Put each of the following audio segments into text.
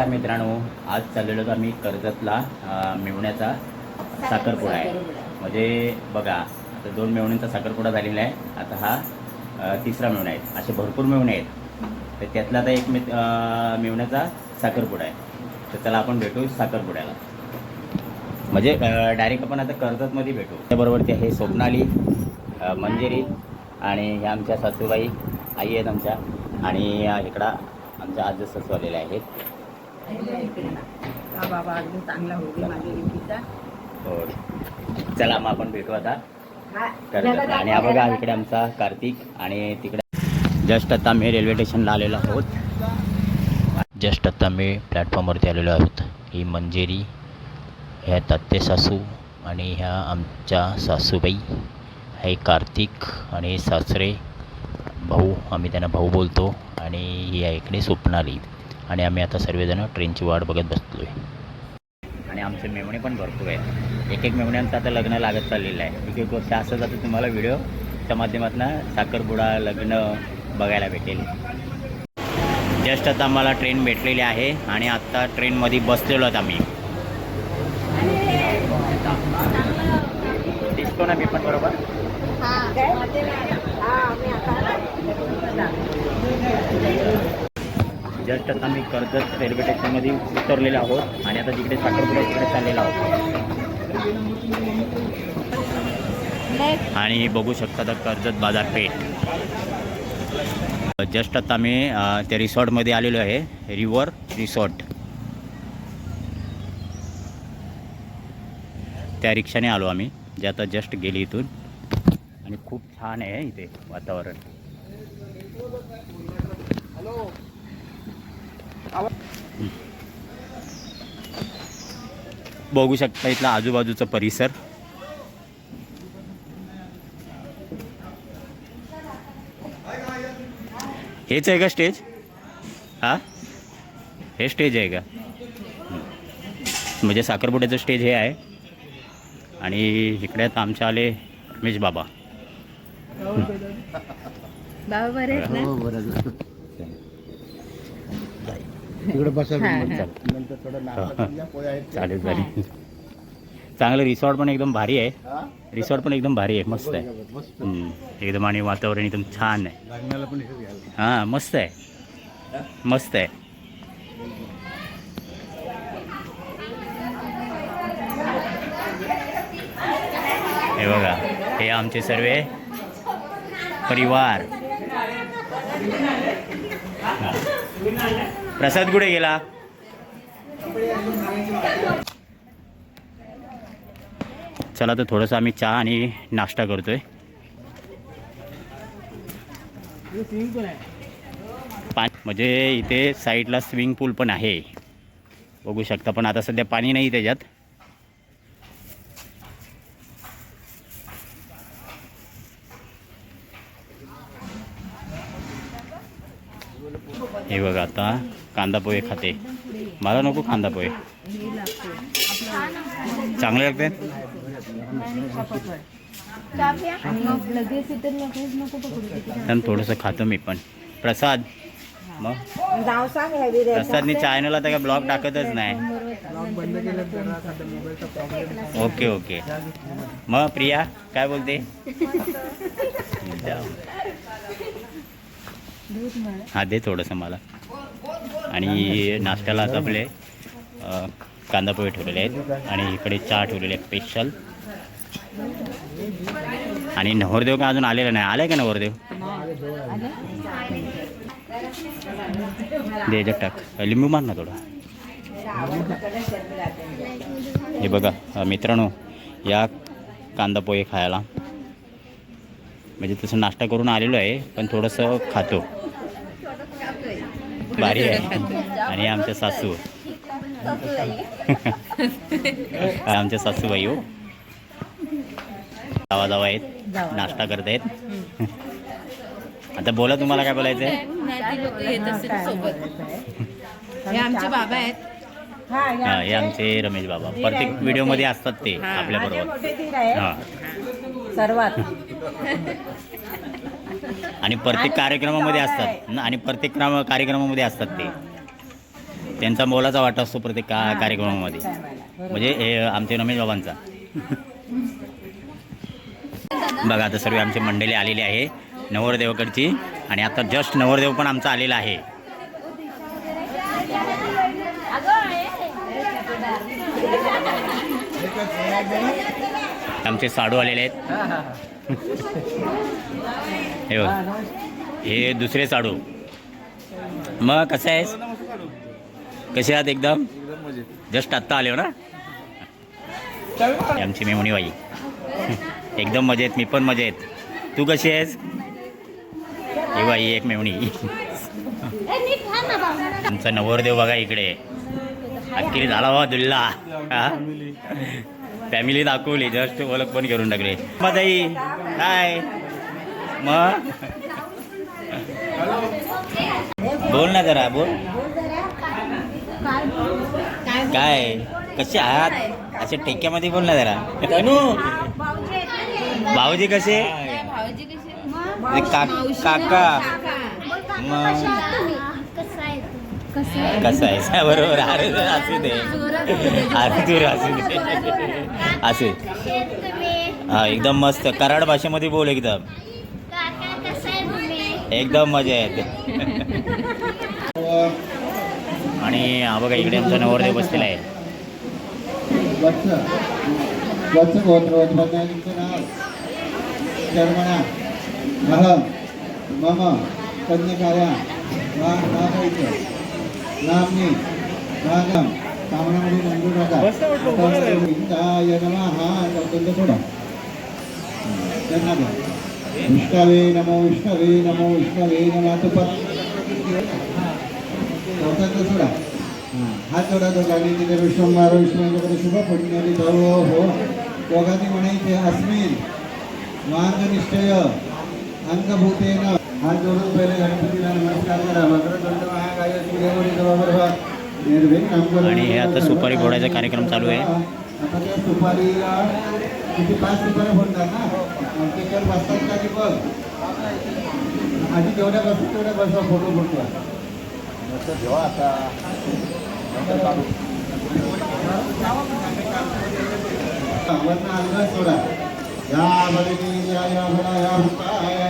नमस्कार मित्रांनो, आज चाललेलो होतो आम्ही कर्जतला मेवण्याचा साखरपुडा आहे. म्हणजे बघा, आता 2 मेवण्यांचा साखरपुडा झालेला आहे. आता हा तिसरा मेवणा आहे. असे भरपूर मेवणे आहेत, तर त्यातला आता एक मेवण्याचा साखरपुडा आहे. तर त्याला आपण भेटू साखरपुड्याला, म्हणजे डायरेक्ट आपण आता कर्जतमध्ये भेटू. त्याबरोबर ते आहे स्वप्नाली, मंजिरी आणि ह्या आमच्या सासूबाई आई आहेत आमच्या, आणि इकडं आमच्या आज सासू आलेल्या आहेत. बाबा अगदी चांगला होते माझ्या युतीचा. हो, चला मग आपण भेटू आता कर्जत. आणि हा बघा इकडे आमचा कार्तिक, आणि तिकडे जस्ट आता मी रेल्वे स्टेशनला आलेलो आहोत. जस्ट आता मी प्लॅटफॉर्मवरती आलेलो आहोत. ही मंजिरी, ह्या तात्या सासू, आणि ह्या आमच्या सासूबाई, हे कार्तिक, आणि सासरे भाऊ, आम्ही त्यांना भाऊ बोलतो, आणि ही आहे इकडे स्वप्नाली. आणि आम्ही आता सर्वजण ट्रेनची वाट बघत बसलो आहे. आणि आमचे मेवणे पण भरपूर आहे. एक मेवण्यांचं आता लग्न लागत चाललेलं आहे. एक वर्ष असं जातं तुम्हाला व्हिडिओच्या माध्यमातून साखरपुडा लग्न बघायला भेटेल. जस्ट आता आम्हाला ट्रेन भेटलेली आहे, आणि आत्ता ट्रेनमध्ये बसलेलो आहोत आम्ही. दिसतो ना मी पण बरोबर? जस्ट आता मी कर्जत रेल्वे स्टेशनमध्ये उतरलेलो आहोत, आणि आता जिकडे साखरपुडा तिकडे चाललेलो आहोत. आणि बघू शकता आता कर्जत बाजारपेठ. जस्ट आता मी त्या रिसॉर्टमध्ये आलेलो आहे, रिव्हर रिसॉर्ट. त्या रिक्षाने आलो आम्ही, जे आता जस्ट गेली इथून. आणि खूप छान आहे इथे वातावरण. बघू शकता इथला आजूबाजूचा परिसर. हेच आहे का स्टेज? हा, हे स्टेज आहे का? म्हणजे साखरपुड्याचं स्टेज हे आहे. आणि इकडे आता आमचे आले रमेश बाबा. बाबा बरे आहेत ना? चालेल चालेल. चांगलं रिसॉर्ट पण एकदम भारी आहे. रिसॉर्ट पण एकदम भारी आहे, मस्त आहे एकदम. आणि वातावरण एकदम छान आहे. हां, मस्त आहे, मस्त आहे. हे बघा, हे आमचे सर्व परिवार. प्रसाद कुठे गेला? चला तर थोडंसं आम्ही चहा आणि नाश्ता करतोय. म्हणजे इथे साईडला स्विमिंग पूल पण आहे, बघू शकता. पण आता सध्या पाणी नाही त्याच्यात. हे बघा, आता कांदा पोहे खाते. मला नको कांदा पोहे, चांगले लागते. थोडंसं खातो मी पण प्रसाद. मग प्रसादनी चॅनलला तर काय ब्लॉग टाकतच नाही. Okay okay. मग प्रिया काय बोलते? हा, दे थोडंसं मला. आणि नाश्त्याला आता आपले कांदा पोहे ठेवलेले आहेत, आणि इकडे चहा ठेवलेले आहे स्पेशल. आणि नवरदेव का अजून आलेला नाही? आलाय का नवरदेव? दे टाक, लिंबू मार ना थोडा. हे बघा मित्रांनो, या कांदा पोहे खायला, म्हणजे तसं नाश्ता करून आलेलो आहे, पण थोडंसं खातो. भारी आहे. आणि आमच्या सासू आमच्या सासूबाई हो, जावा जावा आहेत, नाश्ता करत आहेत. आता बोला, तुम्हाला काय बोलायचं आहे? हे आमचे बाबा आहेत. हां, हे आमचे रमेश बाबा प्रत्येक व्हिडिओमध्ये असतात ते आपल्याबरोबर. हां, सर्वात. आणि प्रत्येक कार्यक्रमामध्ये असतात, आणि प्रत्येक कार्यक्रमामध्ये असतात ते. त्यांचा मोलाचा वाटा असतो प्रत्येक कार्यक्रमामध्ये. म्हणजे हे आमचे रमेश बाबांचा. बघा आता सर्व आमची मंडळी आलेली आहे नवरदेवाकडची. आणि आता जस्ट नवरदेव पण आमचा आलेला आहे. आमचे साडू आलेले आहेत. हे बघ, हे दुसरे साडू. मग कसं आहेस? कसे आहात? एकदम जस्ट आत्ता आले हो ना. आमची मेहुणी बाई एकदम मजेत. मी पण मजेत. तू कशी आहेस? हे बाई एक मेहुणी. आमचा नवरदेव बघा इकडे. अखेरी झाला बाबा दुल्ला. फॅमिली दाखवली. जस्ट ओळख पण करून टाकले. मदाई काय मग? बोल ना जरा, बोल. काय कसे आहात? असे टेक्यामध्ये बोल ना जरा. भाऊजी कसे? काका मग कसं आहे? बरोबर. अरे असू दे, अरे तू असू दे, असू. हा एकदम मस्त कराड भाषेमध्ये बोल. एकदम एकदम मजा येते. आणि हा बघा इकडे आमचा नवरदेव बसलेला आहे. मम कन्यकाया नामनी नागम कामनामध्ये मंजूर नका. थोडा त्यांना विष्णवे नमो विष्णवे नमो विष्णवे नमः. सोडा हात जोडा दोघांनी. तिथे विश्वंभर विष्णूकडे शुभ पडणारी भाऊ हो दोघांनी म्हणायचे अस्मिन मार्गनिश्चय अंगभूतेन. हात जोडून पहिले गणपतीला नमस्कार करा. वक्रतुंड महाकाय सूर्यकोटी समप्रभा निर्भीक नाम. आणि हे आता सुपारी फोडायचा कार्यक्रम चालू आहे. आता त्या सुपारीला किती 5 सुपाऱ्या फोडतात ना. ते बसतात का ती बघ. आधी जेवढ्या बसतात तेवढ्या बसवा. फोटो फोटो जेव्हा आता वरनं अंगात सोडा. या बलिनी या भला या भूता या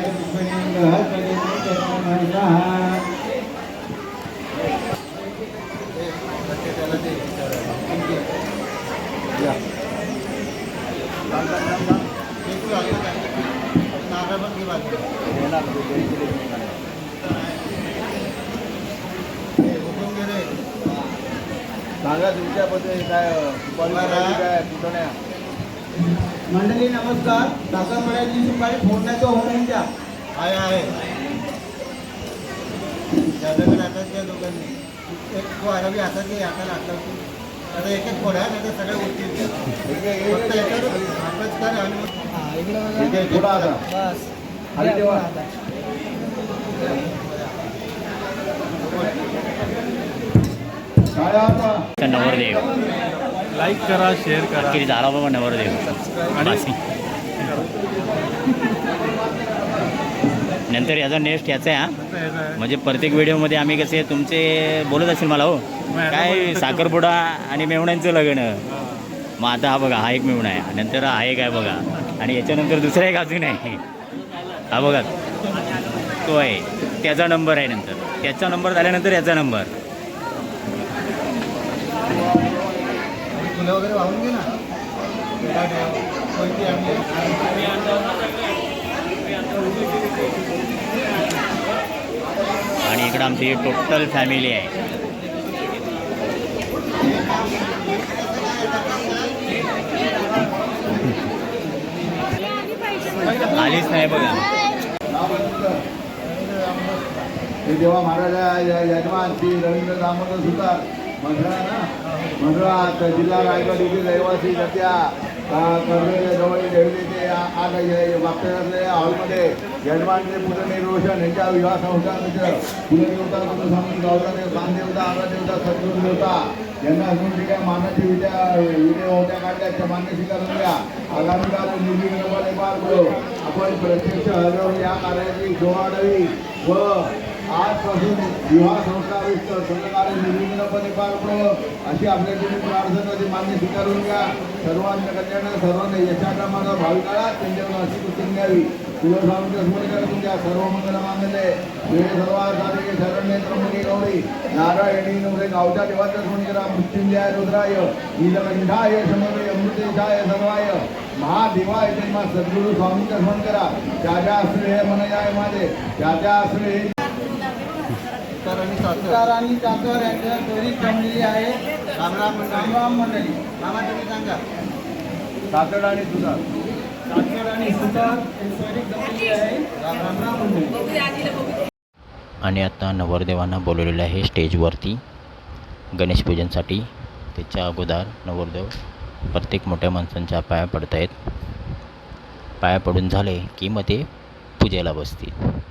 सांगा तुमच्याबद्दल काय काय मंडळी नमस्कार. साखरपुड्याची सुपारी फोडण्याचं होऊन द्या. आहे दादाकडे हातात द्या दोघांनी. एक तो आरबी हातात घे. हाताला हात लावतो. आता एक एक फोडा नाही तर सगळे उठतील द्या. फक्त याच्यावर हातच कर आणि मग थोडा आता खाली ठेवा. नवरदेव लाईक करा, शेअर करा. अखेरी झाला बाबा नवरदेव. नंतर याचा नेक्स्ट याचा आहे. हा म्हणजे प्रत्येक व्हिडिओमध्ये आम्ही कसे तुमचे बोलत असेल मला हो काय साखरपुडा आणि मेहुण्यांचं लग्न. मग आता हा बघा हा एक मेहुणा आहे. नंतर हा एक आहे बघा. आणि याच्यानंतर दुसरा एक अजून आहे. हा बघा तो आहे. त्याचा नंबर आहे. नंतर त्याचा नंबर झाल्यानंतर याचा नंबर. फुलं वगैरे वाहून घे ना. आणि इकडं आमची टोटल फॅमिली आहे. आलीच नाही बघा. जेव्हा महाराजा यजमान श्री रवींद्र दामोदर सुतार मंडळा ना मंडळा जिल्हा रायगड येथील रहिवासी सध्या जवळ देवळीचे मागच्या हॉलमध्ये यजमानचे पुनर्निर्वसन यांच्या विवाह संस्थांचं कुलदेवता कुलस्वामी गौरवदेव कामदेवता आरादेवता सद्गुरू देवता यांना अजून जे काही मानाची विद्या होत्या काढल्या त्या मान्य स्वीकारून द्या. आगामी काळ निर्विघ्नपणे पार करू. आपण प्रत्यक्ष हजर या कार्याची जोवाडवी व आजपासून विवाह संस्कारिष्ट संस्कारे निर्विघ्नपणे पार पडो अशी आपल्या तुम्ही प्रार्थना ती मान्य स्वीकारून घ्या. सर्वांच्या कल्याण सर्वांना यशाचा माझा भावी काळात त्यांच्यावर अशी कुठून घ्यावी. तुळजाभवानीचं स्मरण करा तुमच्या सर्व मंगल मांगल्ये वेळ सर्वासाधिके शरण्ये त्र्यंबके गौरी नारायणी नवरे गावच्या देवाचं स्मरण करा. मृत्युंजयाय रुद्राय नीलकंठाय शमवे अमृतेशाय सर्वाय महादेवाय जन्मा सद्गुरु स्वामींचं स्मरण करा. ज्या श्रेय मनयाय माझे ज्या श्रेय सत्कार आणि चाकर यांच्या त्वरित जमलेली आहे. रामराम मंडळी मामा तुम्ही सांगा. साखर आणि सुधार साखर आणि सुतार त्वरित जमलेली आहे. रामराम मंडळी. आणि आता नवरदेवांना बोलवलेलं आहे स्टेजवरती गणेश पूजनसाठी. त्याच्या अगोदर नवरदेव प्रत्येक मोठ्या माणसांच्या पाया पडत आहेत. पाया पडून झाले की मग ते पूजेला बसतील.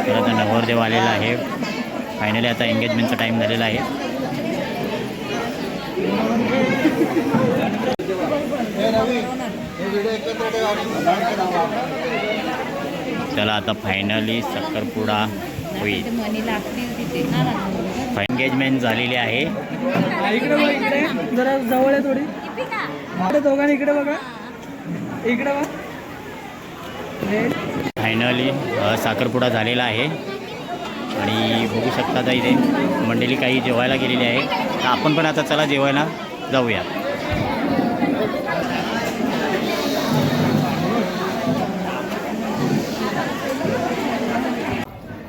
तर आता नवरदेव आलेला आहे. फायनली आता एंगेजमेंटचा टाईम झालेला आहे. चला आता फायनली साखरपुडा होईल. मनी लागतील तिथे. एंगेजमेंट झालेली आहे. इकडे बघ, इकडे जरा जवळ आहे थोडी. आता दोघांनी इकडे बघा. इकडे बघ. फायनली साखरपुडा झालेला आहे आणि बघू शकता आता इथे मंडळी काही जेवायला गेलेली आहे. तर आपण पण आता चला जेवायला जाऊया.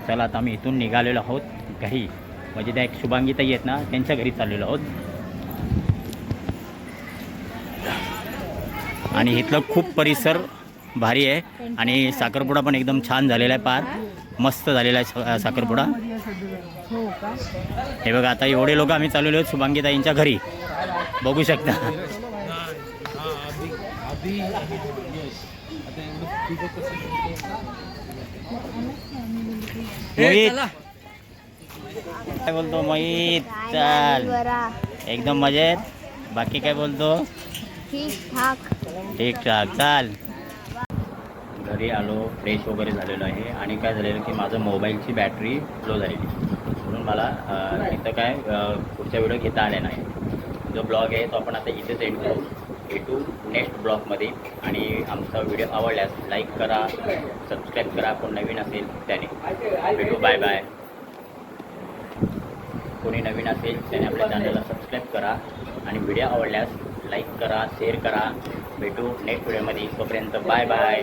चला आता आम्ही इथून निघालेलो आहोत घरी. म्हणजे त्या एक शुभांगीताई आहेत ना त्यांच्या घरी चाललेलो आहोत. आणि इथलं खूप परिसर भारी आहे आणि साखरपुडा पण एकदम छान झालेला आहे. पार मस्त झालेला आहे साखरपुडा. हे बघा आता एवढे लोक आम्ही चाललेलो आहोत शुभांगीताईंच्या घरी. बघू शकता. मोहित काय बोलतो मोहित? चाल एकदम मजेत. बाकी काय बोलतो? ठीक ठाक. चाल घरी आलो, फ्रेश वगैरे झालेलो आहे आणि काय झालेलं की माझं मोबाईलची बॅटरी लो झालेली म्हणून मला इथं काय पुढचा व्हिडिओ घेता आला नाही. जो ब्लॉग आहे तो आपण आता इथेच एंड करू. भेटू नेक्स्ट ब्लॉगमध्ये. आणि आमचा व्हिडिओ आवडल्यास लाईक करा, सबस्क्राईब करा. कोण नवीन असेल त्याने. भेटू. Bye bye. कोणी नवीन असेल त्याने आपल्या चॅनलला सबस्क्राईब करा आणि व्हिडिओ आवडल्यास लाईक करा, शेअर करा. भेटू नेक्स्ट व्हिडिओमध्ये. तोपर्यंत बाय बाय.